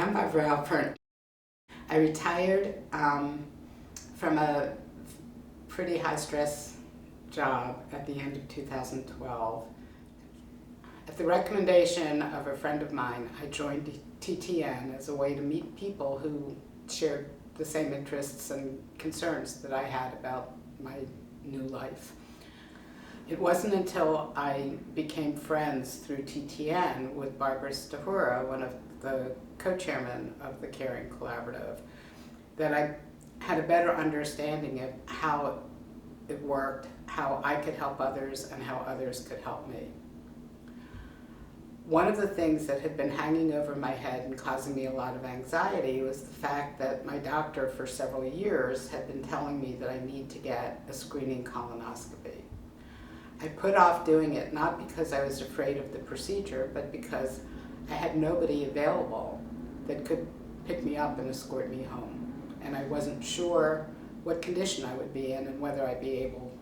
I'm Barb. I retired from a pretty high-stress job at the end of 2012. At the recommendation of a friend of mine, I joined TTN as a way to meet people who shared the same interests and concerns that I had about my new life. It wasn't until I became friends through TTN with Barb, one of the co-chairmen of the Caring Collaborative, that I had a better understanding of how it worked, how I could help others, and how others could help me. One of the things that had been hanging over my head and causing me a lot of anxiety was the fact that my doctor for several years had been telling me that I need to get a screening colonoscopy. I put off doing it not because I was afraid of the procedure, but because I had nobody available that could pick me up and escort me home. And I wasn't sure what condition I would be in and whether I'd be able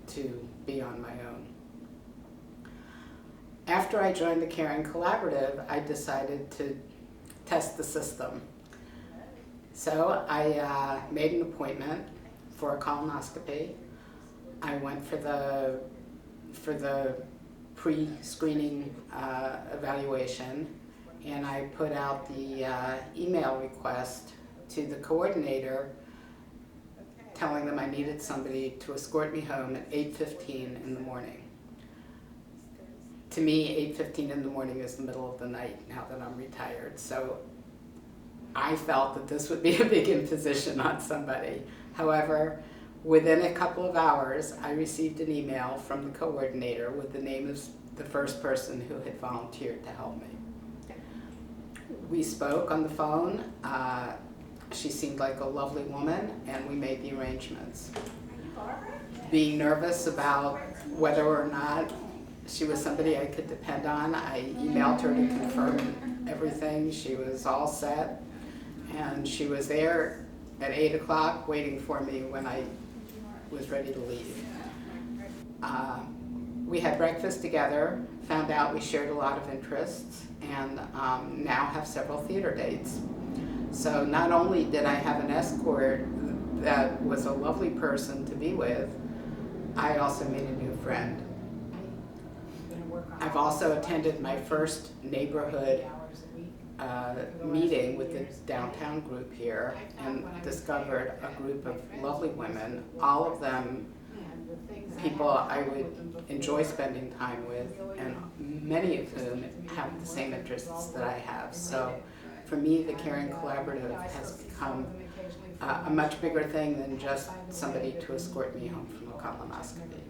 to be on my own. After I joined the Caring Collaborative, I decided to test the system. So I made an appointment for a colonoscopy. I went for the pre-screening evaluation, and I put out the email request to the coordinator telling them I needed somebody to escort me home at 8:15 in the morning. To me, 8:15 in the morning is the middle of the night now that I'm retired, so I felt that this would be a big imposition on somebody. However, within a couple of hours, I received an email from the coordinator with the name of the first person who had volunteered to help me. We spoke on the phone. She seemed like a lovely woman, and we made the arrangements. Being nervous about whether or not she was somebody I could depend on, I emailed her to confirm everything. She was all set, and she was there at 8 o'clock waiting for me when I was ready to leave. We had breakfast together, found out we shared a lot of interests, and now have several theater dates. So not only did I have an escort that was a lovely person to be with, I also made a new friend. I've also attended my first neighborhood meeting with the downtown group here and discovered a group of lovely women, all of them people I would enjoy spending time with, and many of whom have the same interests that I have. So for me, the Caring Collaborative has become a much bigger thing than just somebody to escort me home from a colonoscopy.